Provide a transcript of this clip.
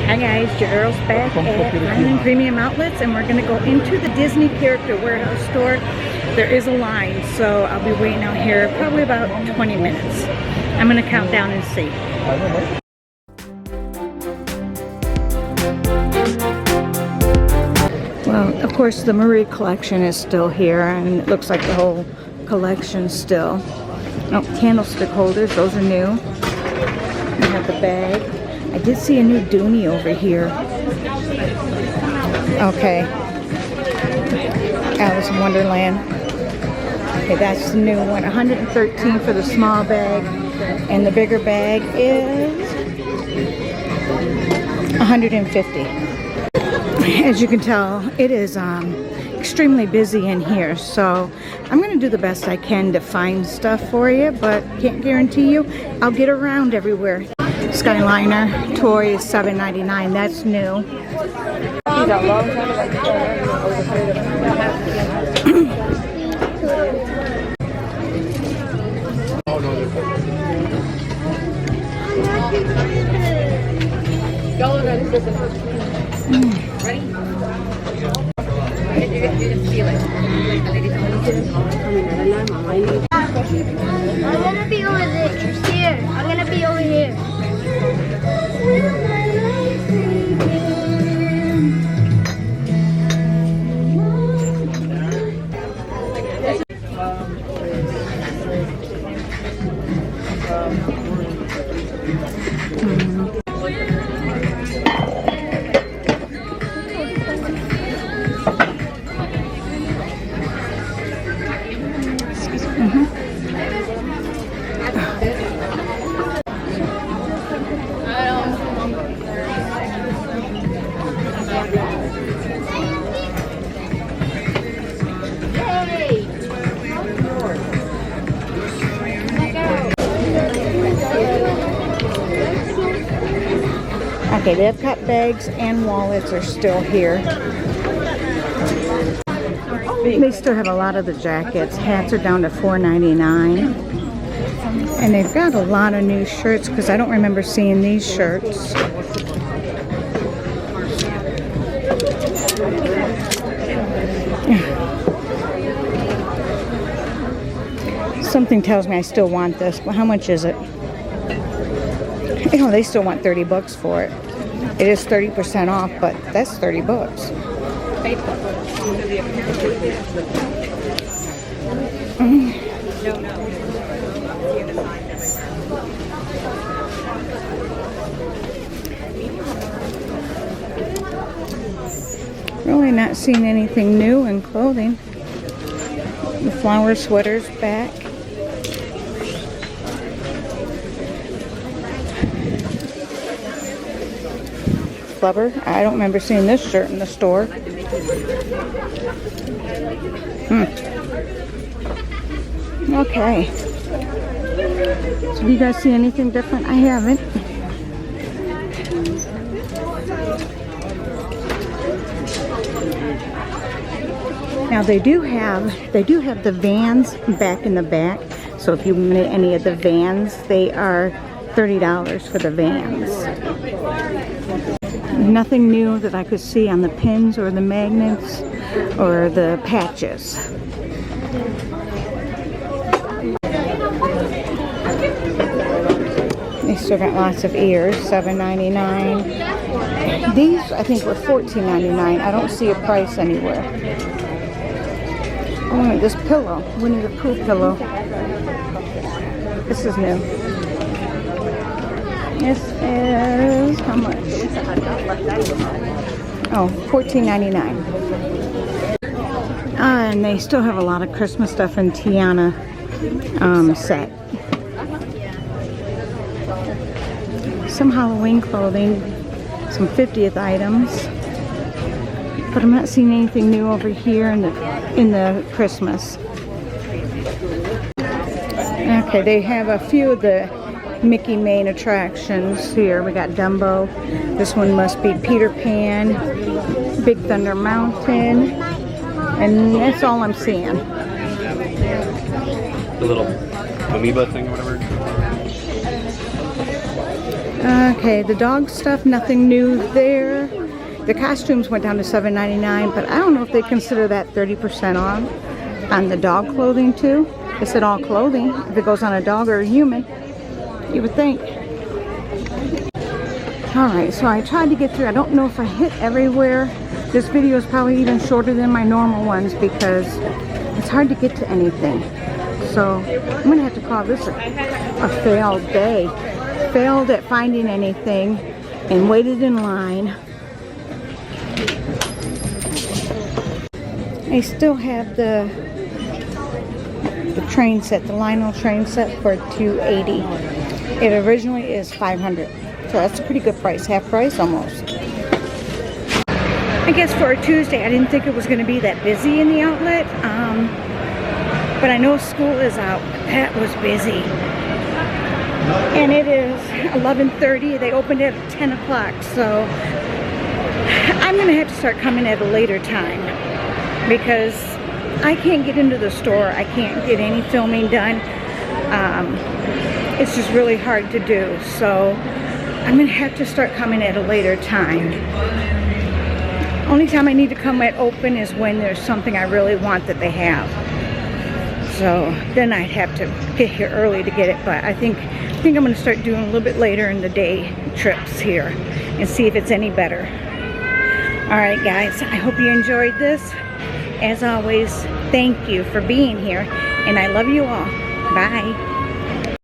Hi guys, your girl's back at Island Premium Outlets, and we're going to go into the Disney Character Warehouse store. There is a line, so I'll be waiting out here probably about 20 minutes. I'm going to count down and see. Well, of course, the Marie collection is still here, and it looks like the whole collection still. Oh, candlestick holders, those are new. We have the bag. I did see a new Dooney over here. Okay. Alice in Wonderland. Okay, that's the new one. $113 for the small bag. And the bigger bag is $150. As you can tell, it is extremely busy in here. So I'm going to do the best I can to find stuff for you, but can't guarantee you I'll get around everywhere. Skyliner toy is $7.99. That's new. I'm gonna be over there. Here. I'm gonna be over here. Okay, they have cup bags and wallets are still here. They still have a lot of the jackets. Hats are down to $4.99. And they've got a lot of new shirts because I don't remember seeing these shirts. Something tells me I still want this. Well, how much is it? You know, they still want 30 bucks for it. It is 30% off, but that's 30 bucks. Really not seeing anything new in clothing. The flower sweater's back. Flubber. I don't remember seeing this shirt in the store. Okay. So do you guys see anything different? I haven't. Now they do have the Vans back in the back. So if you want any of the Vans, they are $30 for the Vans. Nothing new that I could see on the pins or the magnets or the patches. They still got lots of ears, $7.99. These I think were $14.99. I don't see a price anywhere. Oh, look at this pillow. Winnie the Pooh pillow. This is new. This is how much? Oh, $14.99. And they still have a lot of Christmas stuff in Tiana set. Some Halloween clothing, some 50th items. But I'm not seeing anything new over here in the Christmas. Okay, they have a few of the Mickey main attractions here. We got Dumbo. This one must be Peter Pan, Big Thunder Mountain, and that's all I'm seeing. The little amoeba thing or whatever. Okay, the dog stuff, nothing new there. The costumes went down to $7.99, but I don't know if they consider that 30% off on the dog clothing too. They said all clothing, if it goes on a dog or a human, you would think. Alright, so I tried to get through. I don't know if I hit everywhere. This video is probably even shorter than my normal ones because it's hard to get to anything. So I'm going to have to call this a failed day. Failed at finding anything and waited in line. I still have the train set, the Lionel train set for $280. It originally is $500. So that's a pretty good price, half price almost. I guess for a Tuesday, I didn't think it was going to be that busy in the outlet. But I know school is out. That was busy. And it is 11:30. They opened at 10 o'clock. So I'm going to have to start coming at a later time because I can't get into the store. I can't get any filming done. It's just really hard to do. So I'm going to have to start coming at a later time. Only time I need to come at open is when there's something I really want that they have. So then I'd have to get here early to get it. But I think I'm going to start doing a little bit later in the day trips here and see if it's any better. Alright guys, I hope you enjoyed this. As always, thank you for being here. And I love you all. Bye.